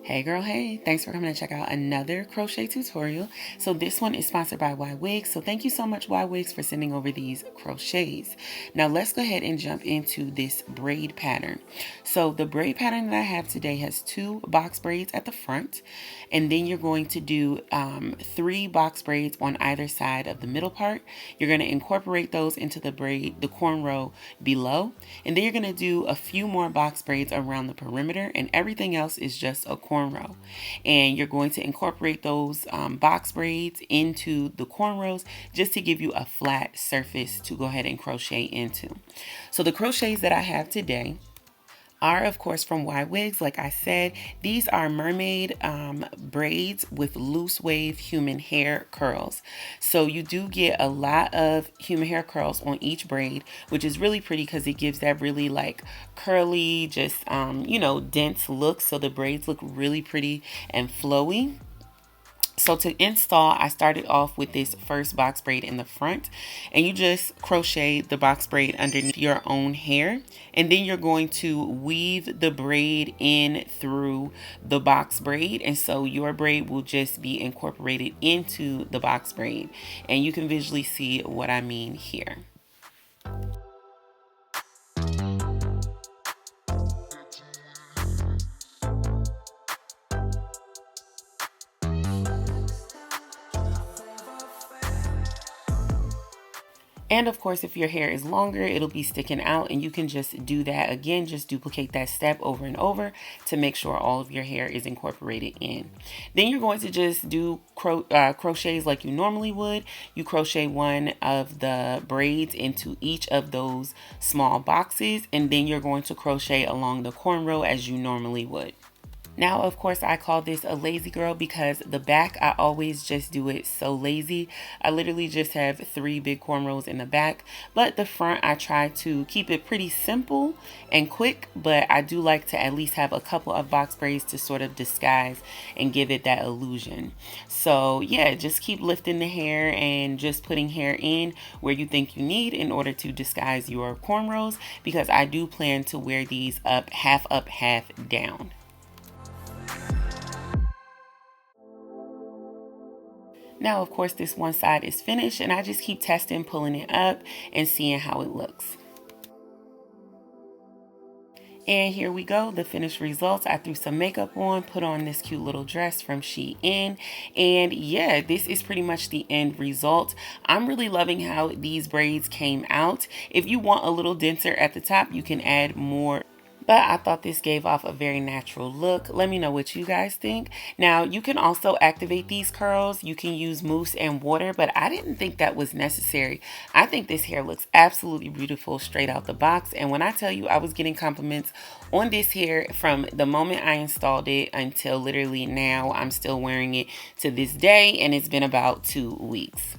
Hey girl, hey, thanks for coming to check out another crochet tutorial. So this one is sponsored by Ywigs. So thank you so much Ywigs for sending over these crochets. Now let's go ahead and jump into this braid pattern. So the braid pattern that I have today has 2 box braids at the front, and then you're going to do 3 box braids on either side of the middle part. You're going to incorporate those into the cornrow below, and then you're going to do a few more box braids around the perimeter, and everything else is just a cornrow. And you're going to incorporate those box braids into the cornrows just to give you a flat surface to go ahead and crochet into. So the crochets that I have today are of course from Ywigs. Like I said, these are mermaid braids with loose wave human hair curls. So you do get a lot of human hair curls on each braid, which is really pretty because it gives that really like curly, just dense look. So the braids look really pretty and flowy. So to install, I started off with this first box braid in the front, and you just crochet the box braid underneath your own hair, and then you're going to weave the braid in through the box braid, and so your braid will just be incorporated into the box braid, and you can visually see what I mean here. And of course, if your hair is longer, it'll be sticking out, and you can just do that again. Just duplicate that step over and over to make sure all of your hair is incorporated in. Then you're going to just do crochets like you normally would. You crochet one of the braids into each of those small boxes, and then you're going to crochet along the cornrow as you normally would. Now, of course, I call this a lazy girl because the back, I always just do it so lazy. I literally just have 3 big cornrows in the back, but the front, I try to keep it pretty simple and quick, but I do like to at least have a couple of box braids to sort of disguise and give it that illusion. So yeah, just keep lifting the hair and just putting hair in where you think you need in order to disguise your cornrows, because I do plan to wear these up, half down. Now, of course, this one side is finished, and I just keep testing, pulling it up and seeing how it looks. And here we go, the finished results. I threw some makeup on, put on this cute little dress from Shein, and yeah, this is pretty much the end result. I'm really loving how these braids came out. If you want a little denser at the top, you can add more, but I thought this gave off a very natural look. Let me know what you guys think. Now, you can also activate these curls. You can use mousse and water, but I didn't think that was necessary. I think this hair looks absolutely beautiful straight out the box. And when I tell you, I was getting compliments on this hair from the moment I installed it until literally now. I'm still wearing it to this day, and it's been about 2 weeks.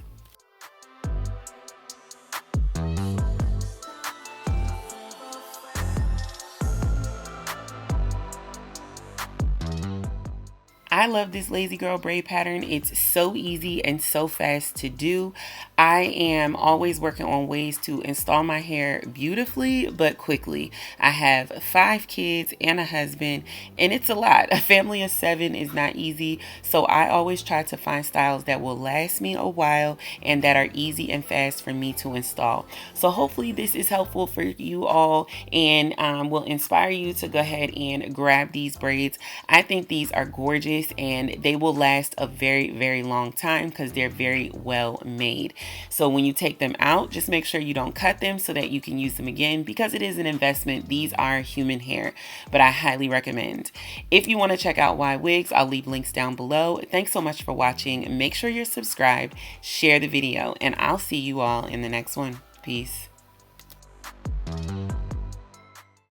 I love this lazy girl braid pattern. It's so easy and so fast to do. I am always working on ways to install my hair beautifully but quickly. I have 5 kids and a husband, and it's a lot. A family of 7 is not easy, so I always try to find styles that will last me a while and that are easy and fast for me to install. So hopefully this is helpful for you all and will inspire you to go ahead and grab these braids. I think these are gorgeous, and they will last a very long time because they're very well made. So when you take them out, just make sure you don't cut them so that you can use them again, because it is an investment. These are human hair, but I highly recommend. If you want to check out Ywigs, I'll leave links down below. Thanks so much for watching. Make sure you're subscribed, share the video, and I'll see you all in the next one. Peace.